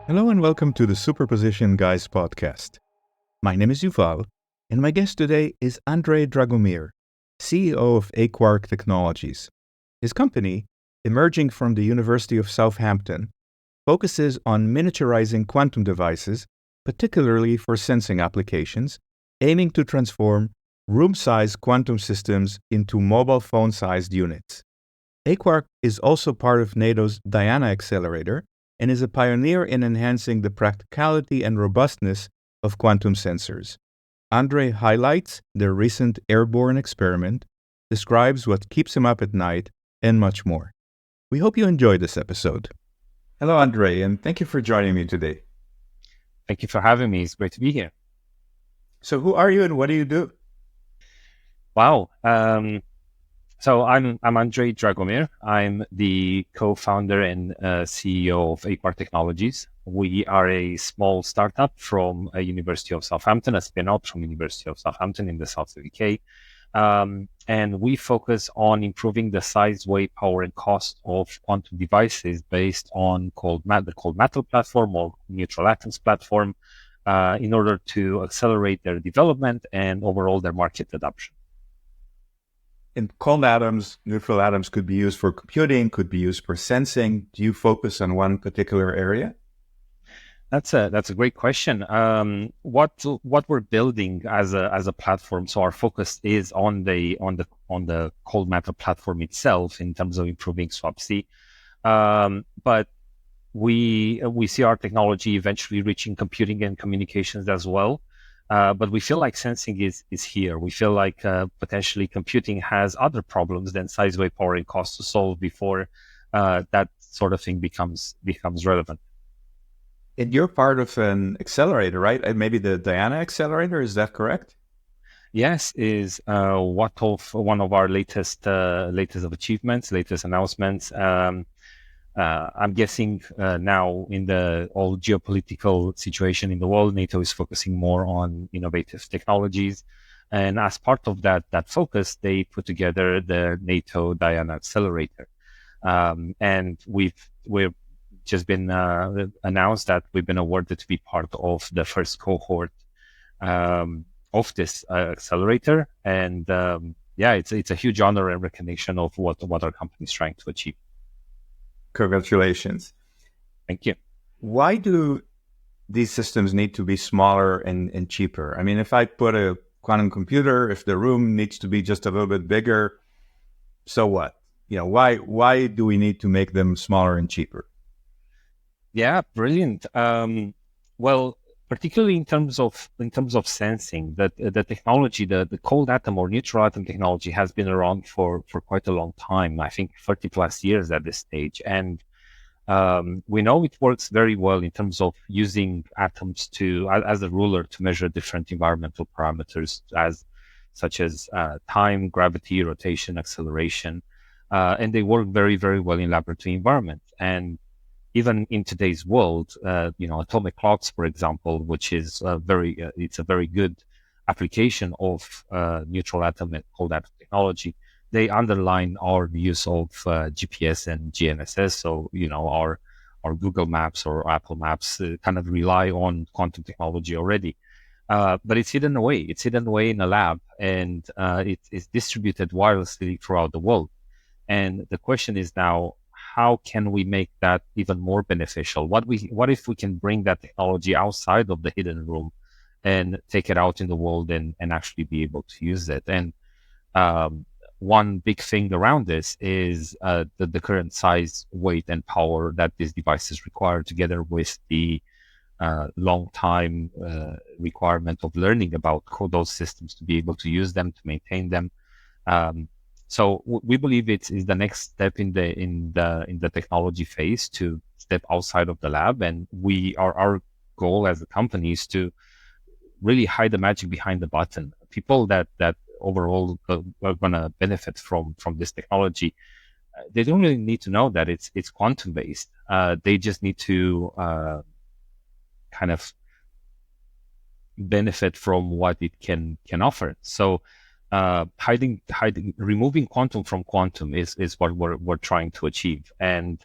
Hello and welcome to the Superposition Guys podcast. My name is Yuval, and my guest today is Andrei Dragomir, CEO of Aquark Technologies. His company, emerging from the University of Southampton, focuses on miniaturizing quantum devices, particularly for sensing applications, aiming to transform room-sized quantum systems into mobile phone-sized units. Aquark is also part of NATO's Diana accelerator and is a pioneer in enhancing the practicality and robustness of quantum sensors. Andrei highlights their recent Airborne experiment, describes what keeps him up at night, and much more. We hope you enjoyed this episode. Hello, Andrei, and thank you for joining me today. Thank you for having me. It's great to be here. So who are you and what do you do? Wow. So I'm Andrei Dragomir. I'm the co-founder and CEO of Aquark Technologies. We are a small startup from University of Southampton, a spin-out from University of Southampton in the south of the UK. And we focus on improving the size, weight, power, and cost of quantum devices based on the cold matter platform or neutral atoms platform in order to accelerate their development and overall their market adoption. And cold atoms, neutral atoms could be used for computing, could be used for sensing. Do you focus on one particular area? That's a great question. What we're building as a platform, so our focus is on the cold matter platform itself in terms of improving SWaP-C. But we see our technology eventually reaching computing and communications as well. But we feel like sensing is here. We feel like potentially computing has other problems than size, weight, power, and cost to solve before that sort of thing becomes relevant. And you're part of an accelerator, right? And maybe the Diana accelerator, is that correct? Yes, is one of our latest achievements, latest announcements. I'm guessing now in the all geopolitical situation in the world, NATO is focusing more on innovative technologies. And as part of that focus, they put together the NATO Diana accelerator. And we've just been announced that we've been awarded to be part of the first cohort of this accelerator. And it's a huge honor and recognition of what our company is trying to achieve. Congratulations. Thank you. Why do these systems need to be smaller and cheaper? I mean, if I put a quantum computer, if the room needs to be just a little bit bigger, so what? Why do we need to make them smaller and cheaper? Yeah, brilliant. Well, particularly in terms of sensing, that the technology, the cold atom or neutral atom technology has been around for quite a long time. I think 30 plus years at this stage, and we know it works very well in terms of using atoms as a ruler to measure different environmental parameters, such as time, gravity, rotation, acceleration, and they work very, very well in laboratory environments. And even in today's world, atomic clocks, for example, which is it's a very good application of neutral atom and cold atom technology. They underline our use of GPS and GNSS. So, our Google Maps or Apple Maps kind of rely on quantum technology already. But it's hidden away. It's hidden away in a lab, and it's distributed wirelessly throughout the world. And the question is now, how can we make that even more beneficial? What if we can bring that technology outside of the hidden room and take it out in the world and actually be able to use it? And one big thing around this is the current size, weight, and power that these devices require, together with the long time requirement of learning about those systems to be able to use them, to maintain them. So we believe it is the next step in the technology phase to step outside of the lab, and our goal as a company is to really hide the magic behind the button. People that overall are going to benefit from this technology, they don't really need to know that it's quantum based. They just need to kind of benefit from what it can offer. So removing quantum from quantum is what we're trying to achieve. And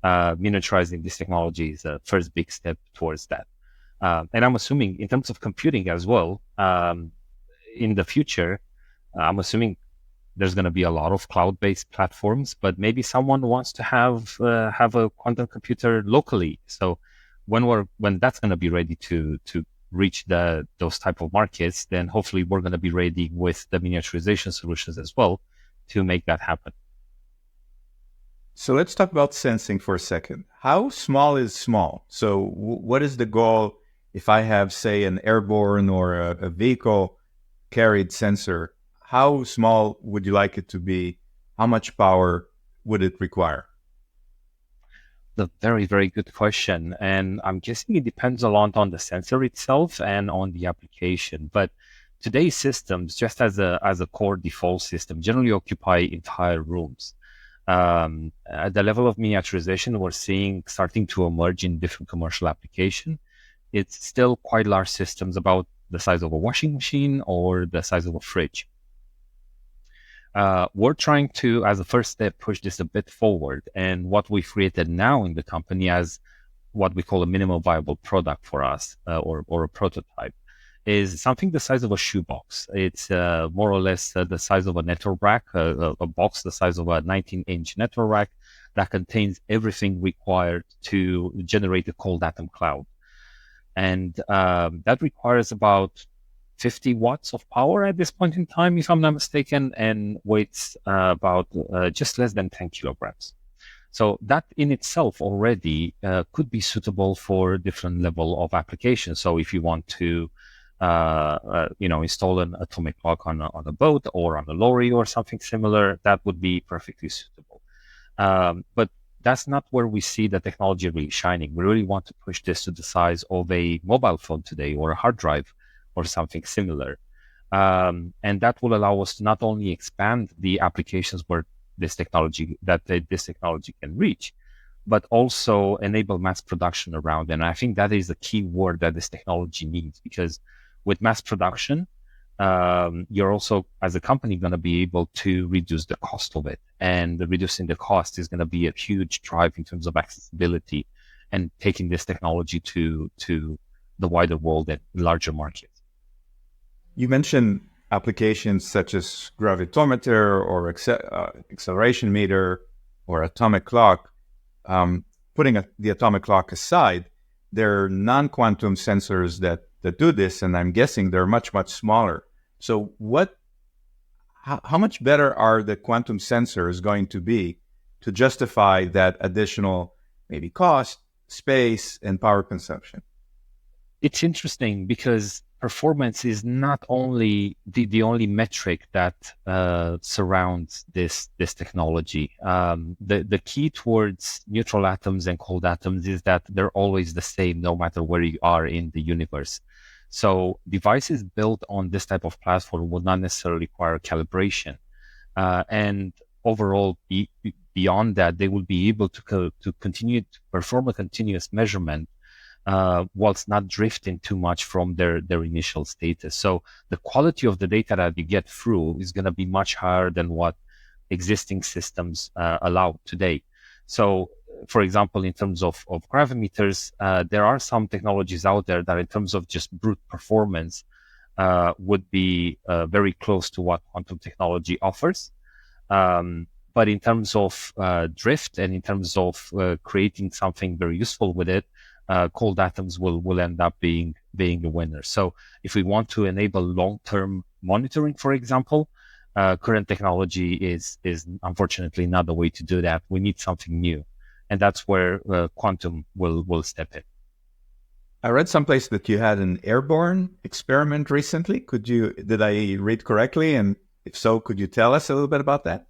miniaturizing this technology is the first big step towards that. And I'm assuming in terms of computing as well, in the future, I'm assuming there's going to be a lot of cloud-based platforms, but maybe someone wants to have a quantum computer locally. So when that's going to be ready to reach those type of markets, then hopefully we're going to be ready with the miniaturization solutions as well to make that happen. So let's talk about sensing for a second. How small is small? So what is the goal if I have, say, an airborne or a vehicle carried sensor? How small would you like it to be? How much power would it require? A very, very good question. And I'm guessing it depends a lot on the sensor itself and on the application. But today's systems, just as a core default system, generally occupy entire rooms. At the level of miniaturization, we're seeing starting to emerge in different commercial application. It's still quite large systems, about the size of a washing machine or the size of a fridge. We're trying to, as a first step, push this a bit forward. And what we've created now in the company as what we call a minimum viable product for us, or a prototype, is something the size of a shoebox. It's more or less the size of a network rack, a box the size of a 19-inch network rack that contains everything required to generate a cold atom cloud. And that requires about 50 watts of power at this point in time, if I'm not mistaken, and weighs about just less than 10 kilograms. So that in itself already could be suitable for different level of applications. So if you want to install an atomic clock on a boat or on a lorry or something similar, that would be perfectly suitable. But that's not where we see the technology really shining. We really want to push this to the size of a mobile phone today, or a hard drive, or something similar. And that will allow us to not only expand the applications where this technology can reach, but also enable mass production around. And I think that is the key word that this technology needs, because with mass production, you're also, as a company, going to be able to reduce the cost of it. And reducing the cost is going to be a huge drive in terms of accessibility and taking this technology to the wider world and larger markets. You mentioned applications such as gravitometer or acceleration meter or atomic clock. Putting the atomic clock aside, there are non-quantum sensors that do this, and I'm guessing they're much, much smaller. So how much better are the quantum sensors going to be to justify that additional maybe cost, space, and power consumption? It's interesting because performance is not only the only metric that surrounds this technology. The key towards neutral atoms and cold atoms is that they're always the same, no matter where you are in the universe. So devices built on this type of platform will not necessarily require calibration. And overall, beyond that, they will be able to continue to perform a continuous measurement whilst not drifting too much from their initial status. So the quality of the data that you get through is going to be much higher than what existing systems allow today. So, for example, in terms of gravimeters, there are some technologies out there that in terms of just brute performance would be very close to what quantum technology offers. But in terms of drift and in terms of creating something very useful with it, cold atoms will end up being a winner. So if we want to enable long-term monitoring, for example, current technology is unfortunately not the way to do that. We need something new. And that's where quantum will step in. I read someplace that you had an airborne experiment recently. Did I read correctly? And if so, could you tell us a little bit about that?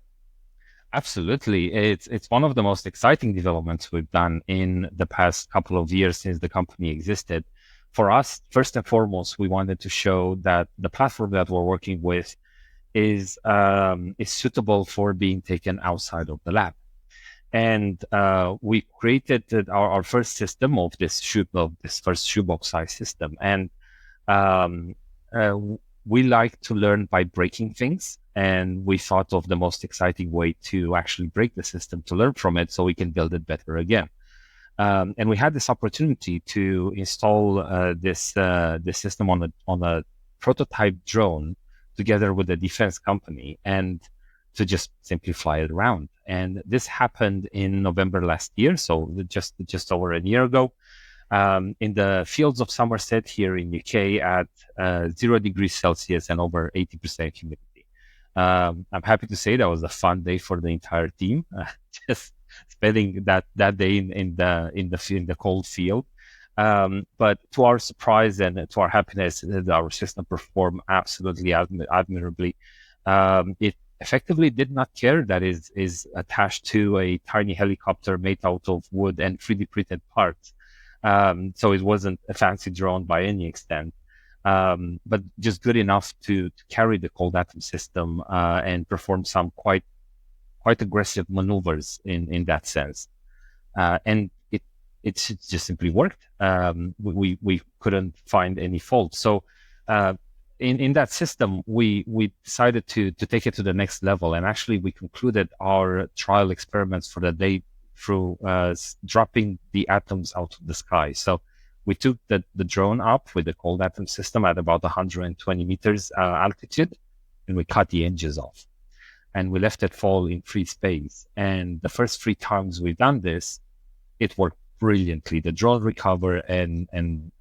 Absolutely. It's one of the most exciting developments we've done in the past couple of years since the company existed. For us, first and foremost, we wanted to show that the platform that we're working with is suitable for being taken outside of the lab. And we created our first system of this first shoebox size system. And we like to learn by breaking things, and we thought of the most exciting way to actually break the system to learn from it so we can build it better again. And we had this opportunity to install this system on a prototype drone together with a defense company, and to just simply fly it around. And this happened in November last year, so just over a year ago, in the fields of Somerset here in UK at 0 degrees Celsius and over 80% humidity. I'm happy to say that was a fun day for the entire team. Just spending that day in the cold field. But to our surprise and to our happiness, our system performed absolutely admirably. It effectively did not care that is attached to a tiny helicopter made out of wood and 3D printed parts. So it wasn't a fancy drone by any extent, but just good enough to carry the cold atom system and perform some quite aggressive maneuvers in that sense. And it just simply worked. We couldn't find any fault. So in that system, we decided to take it to the next level. And actually, we concluded our trial experiments for the day through dropping the atoms out of the sky. So we took the drone up with the cold atom system at about 120 meters altitude, and we cut the engines off. And we left it fall in free space. And the first 3 times we've done this, it worked brilliantly. The drone recovered, and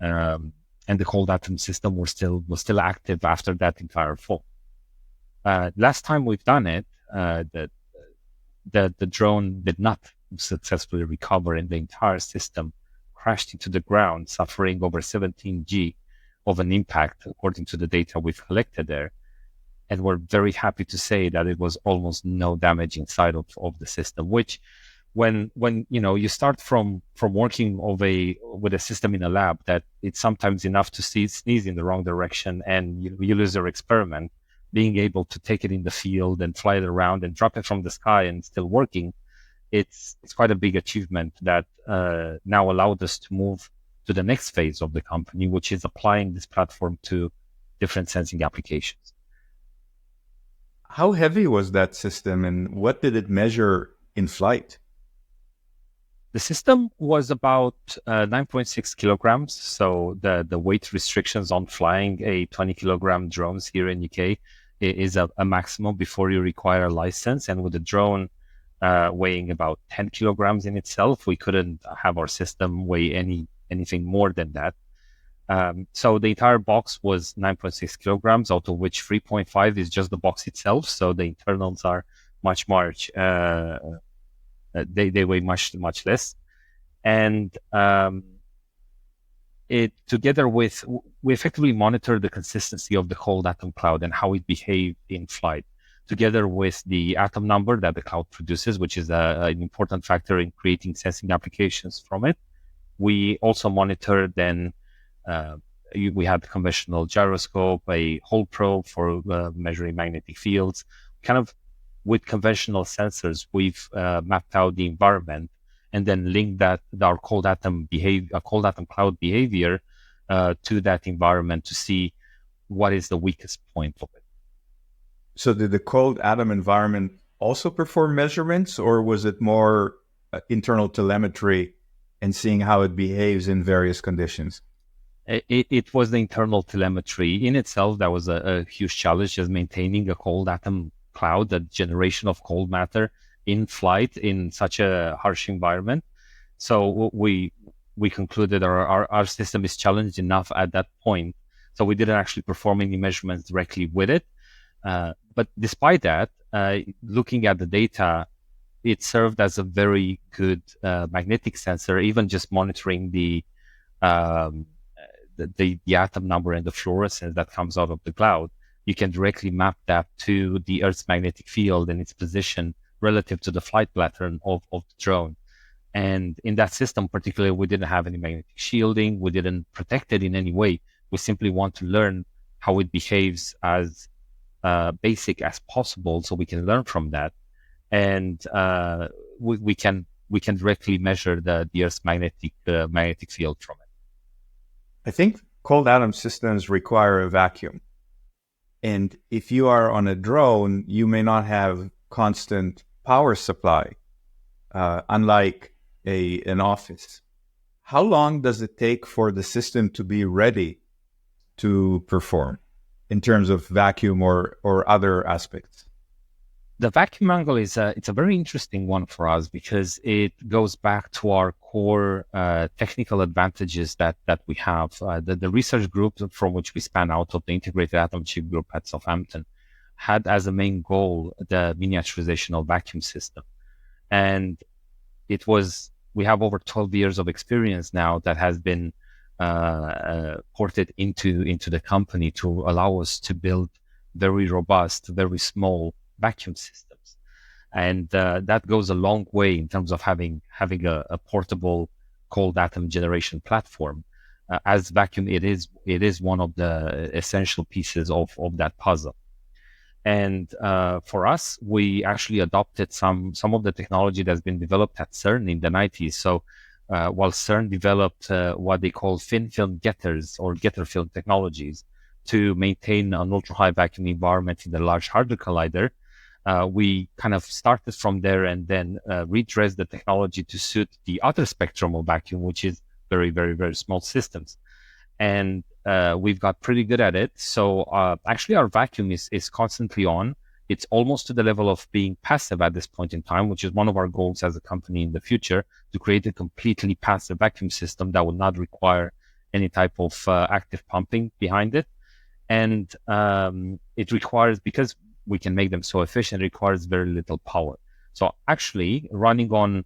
the cold atom system was still active after that entire fall. Last time we've done it, the drone did not successfully recover, and the entire system crashed into the ground, suffering over 17 G of an impact, according to the data we've collected there. And we're very happy to say that it was almost no damage inside of the system, which when you start from working with a system in a lab, that it's sometimes enough to sneeze in the wrong direction and you lose your experiment. Being able to take it in the field and fly it around and drop it from the sky and still working, it's quite a big achievement that now allowed us to move to the next phase of the company, which is applying this platform to different sensing applications. How heavy was that system, and what did it measure in flight? The system was about 9.6 kilograms. So the weight restrictions on flying a 20 kilogram drones here in UK is a maximum before you require a license. And with the drone weighing about 10 kilograms in itself, we couldn't have our system weigh anything more than that. So the entire box was 9.6 kilograms, out of which 3.5 is just the box itself. So the internals are much they weigh much less. And it together with, we effectively monitor the consistency of the cold atom cloud and how it behaved in flight, together with the atom number that the cloud produces, which is an important factor in creating sensing applications from it. We also monitor then, we had conventional gyroscope, a hole probe for measuring magnetic fields. Kind of with conventional sensors, we've mapped out the environment and then linked that our cold atom cloud behavior to that environment to see what is the weakest point of it. So did the cold atom environment also perform measurements, or was it more internal telemetry and seeing how it behaves in various conditions? It was the internal telemetry in itself that was a huge challenge, just maintaining a cold atom cloud, the generation of cold matter in flight in such a harsh environment. So we concluded our system is challenged enough at that point. So we didn't actually perform any measurements directly with it. But despite that, looking at the data, it served as a very good magnetic sensor, even just monitoring the atom number and the fluorescence that comes out of the cloud. You can directly map that to the Earth's magnetic field and its position relative to the flight pattern of the drone. And in that system, particularly, we didn't have any magnetic shielding. We didn't protect it in any way. We simply want to learn how it behaves as basic as possible, so we can learn from that. And we can directly measure the Earth's magnetic field from it. I think cold atom systems require a vacuum. And if you are on a drone, you may not have constant power supply, unlike an office. How long does it take for the system to be ready to perform in terms of vacuum or other aspects? The vacuum angle it's a very interesting one for us because it goes back to our core technical advantages that we have. The research group from which we span out of the Integrated Atom Chip Group at Southampton had as a main goal the miniaturization of vacuum system, and we have over 12 years of experience now that has been ported into the company to allow us to build very robust, very small vacuum systems. And that goes a long way in terms of having a portable cold atom generation platform. As vacuum, it is one of the essential pieces of that puzzle. And for us, we actually adopted some of the technology that's been developed at CERN in the 90s. So while CERN developed what they call thin film getters or getter film technologies to maintain an ultra high vacuum environment in the Large Hadron Collider, we kind of started from there and then redressed the technology to suit the other spectrum of vacuum, which is very, very, very small systems. And we've got pretty good at it. So actually our vacuum is constantly on. It's almost to the level of being passive at this point in time, which is one of our goals as a company in the future, to create a completely passive vacuum system that would not require any type of active pumping behind it. And it requires, because we can make them so efficient, it requires very little power. So actually running on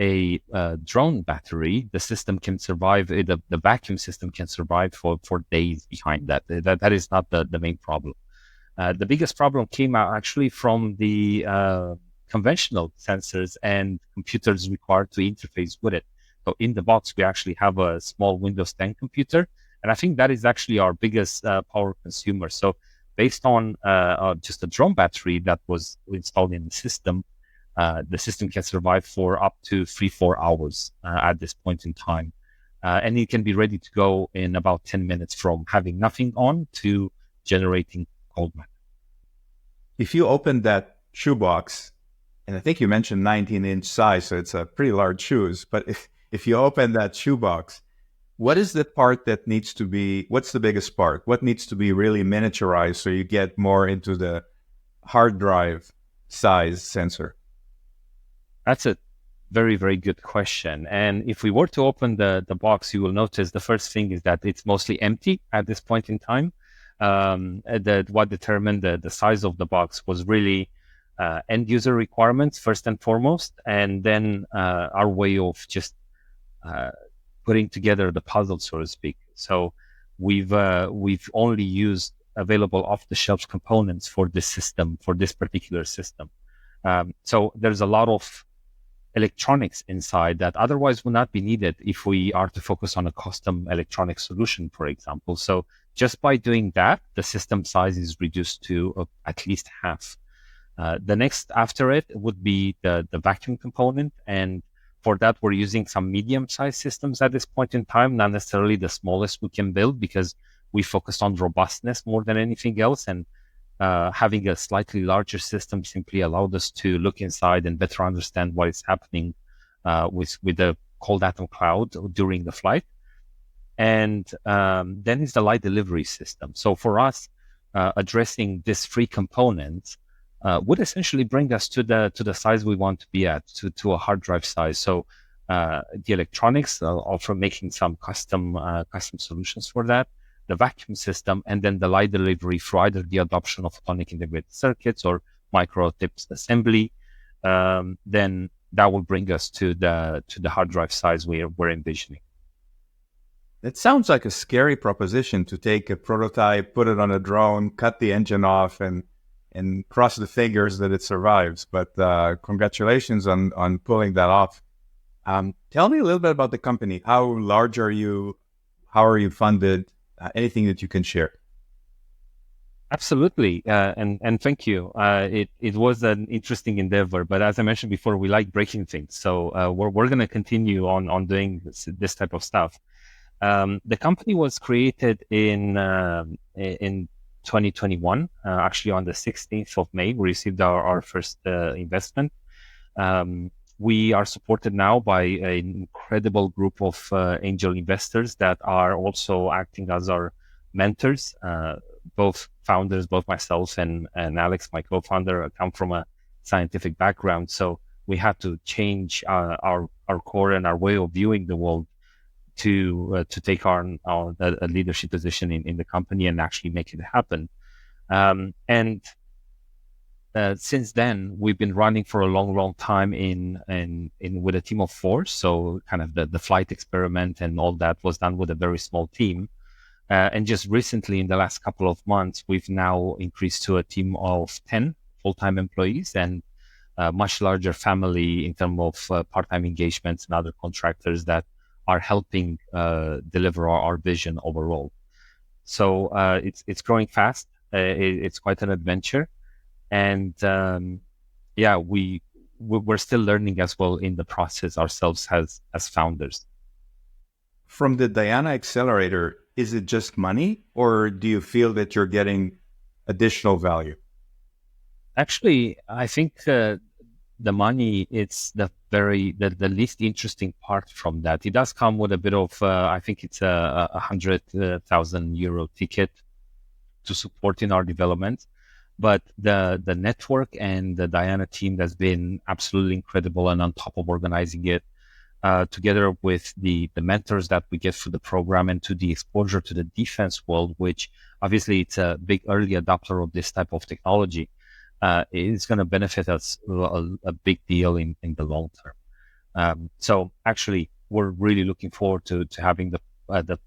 a drone battery, the system can survive, the vacuum system can survive for days behind that. That is not the main problem. The biggest problem came out actually from the conventional sensors and computers required to interface with it. So in the box, we actually have a small Windows 10 computer, and I think that is actually our biggest power consumer. So based on just a drone battery that was installed in the system can survive for up to 3-4 hours at this point in time. And it can be ready to go in about 10 minutes from having nothing on to generating cold matter. If you open that shoebox, and I think you mentioned 19-inch size, so it's a pretty large shoes, but if you open that shoebox, what is the part that needs to be, what's the biggest part? What needs to be really miniaturized so you get more into the hard drive size sensor? That's a very, very good question. And if we were to open the box, you will notice the first thing is that it's mostly empty at this point in time. What determined the size of the box was really end user requirements first and foremost, and then our way of just putting together the puzzle, so to speak. So we've only used available off-the-shelf components for this system, for this particular system. So there's a lot of electronics inside that otherwise would not be needed if we are to focus on a custom electronic solution, for example. So just by doing that, the system size is reduced to at least half. The next after it would be the vacuum component. And for that, we're using some medium-sized systems at this point in time, not necessarily the smallest we can build, because we focused on robustness more than anything else. And having a slightly larger system simply allowed us to look inside and better understand what is happening with the cold atom cloud during the flight. And then is the light delivery system. So for us, addressing these three components would essentially bring us to the size we want to be at, to a hard drive size. So the electronics, also making some custom solutions for that, the vacuum system, and then the light delivery for either the adoption of photonic integrated circuits or micro tips assembly. Then that will bring us to the hard drive size we're envisioning. It sounds like a scary proposition to take a prototype, put it on a drone, cut the engine off, and cross the fingers that it survives. But congratulations on pulling that off. Tell me a little bit about the company. How large are you? How are you funded? Anything that you can share? Absolutely, and thank you. It was an interesting endeavor, but as I mentioned before, we like breaking things, so we're going to continue on doing this type of stuff. The company was created in 2021. Actually, on the 16th of May, we received our first investment. We are supported now by an incredible group of angel investors that are also acting as our mentors. Both founders, both myself and Alex, my co-founder, come from a scientific background. So we had to change our core and our way of viewing the world to take on a leadership position in the company and actually make it happen. And since then, we've been running for a long time in with a team of 4. So kind of the flight experiment and all that was done with a very small team. And just recently, in the last couple of months, we've now increased to a team of 10 full-time employees and a much larger family in terms of part-time engagements and other contractors that are helping deliver our vision overall. So it's growing fast. It's quite an adventure. And we're still learning as well in the process ourselves as founders. From the Diana accelerator, is it just money, or do you feel that you're getting additional value? Actually, I think the money, it's the least interesting part from that. It does come with a bit of, I think it's a 100,000 euro ticket to support in our development. But the network and the Diana team that's been absolutely incredible, and on top of organizing it, together with the mentors that we get through the program and to the exposure to the defense world, which obviously it's a big early adopter of this type of technology, is going to benefit us a big deal in the long term. So actually, we're really looking forward to having the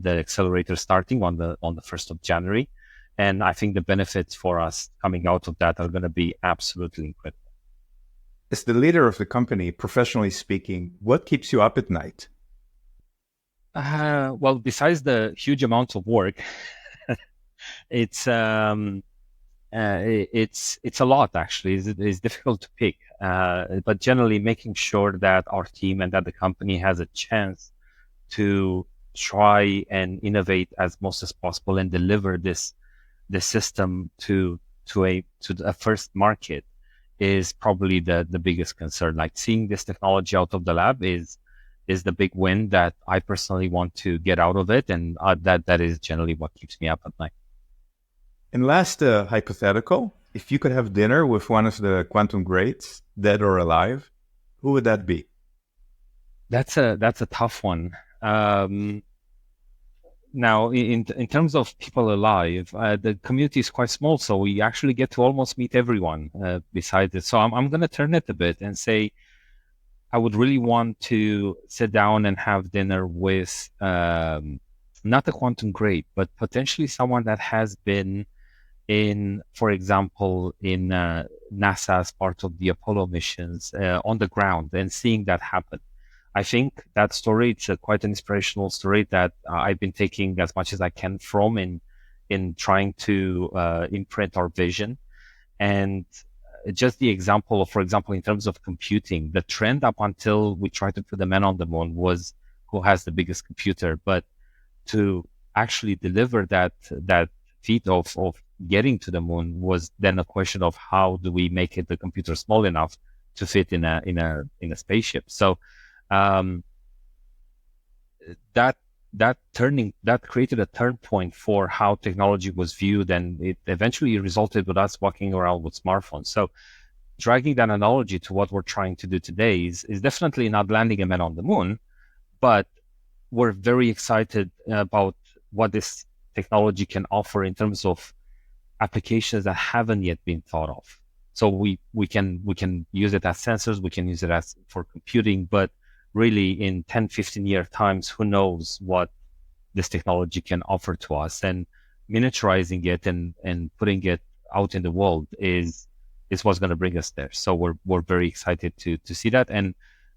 accelerator starting on the 1st of January. And I think the benefits for us coming out of that are going to be absolutely incredible. As the leader of the company, professionally speaking, what keeps you up at night? Well, besides the huge amount of work, it's a lot actually. It's difficult to pick, but generally making sure that our team and that the company has a chance to try and innovate as most as possible and deliver this system to a first market is probably the biggest concern. Like seeing this technology out of the lab is the big win that I personally want to get out of it, and that is generally what keeps me up at night. And last hypothetical, if you could have dinner with one of the quantum greats, dead or alive, who would that be? That's a tough one. Now, in terms of people alive, the community is quite small, so we actually get to almost meet everyone besides it. So I'm going to turn it a bit and say I would really want to sit down and have dinner with not a quantum great, but potentially someone that has been in, for example, in NASA as part of the Apollo missions on the ground and seeing that happen. I think that story, it's quite an inspirational story that I've been taking as much as I can from in trying to imprint our vision. And just the example of, for example, in terms of computing, the trend up until we tried to put the man on the moon was who has the biggest computer. But to actually deliver that feat of getting to the moon was then a question of how do we make the computer small enough to fit in a spaceship. So that created a turn point for how technology was viewed, and it eventually resulted with us walking around with smartphones. So dragging that analogy to what we're trying to do today is definitely not landing a man on the moon, but we're very excited about what this technology can offer in terms of applications that haven't yet been thought of. So we can use it as sensors, we can use it as for computing, but really in 10, 15 year times, who knows what this technology can offer to us, and miniaturizing it and putting it out in the world is what's going to bring us there. So we're very excited to see that. And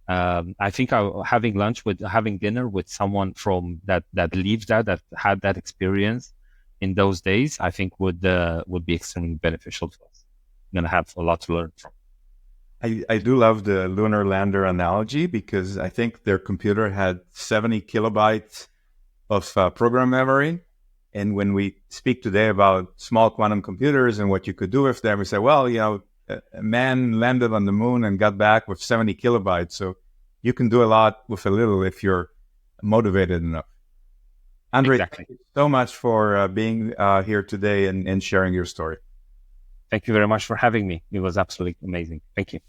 I think having dinner with someone from that lives that had that experience in those days, I think would be extremely beneficial to us. I'm going to have a lot to learn from. I do love the lunar lander analogy because I think their computer had 70 kilobytes of program memory, And when we speak today about small quantum computers and what you could do with them, we say, well, a man landed on the moon and got back with 70 kilobytes. So you can do a lot with a little if you're motivated enough. Andrei, Exactly. thank you so much for being here today and sharing your story. Thank you very much for having me. It was absolutely amazing. Thank you.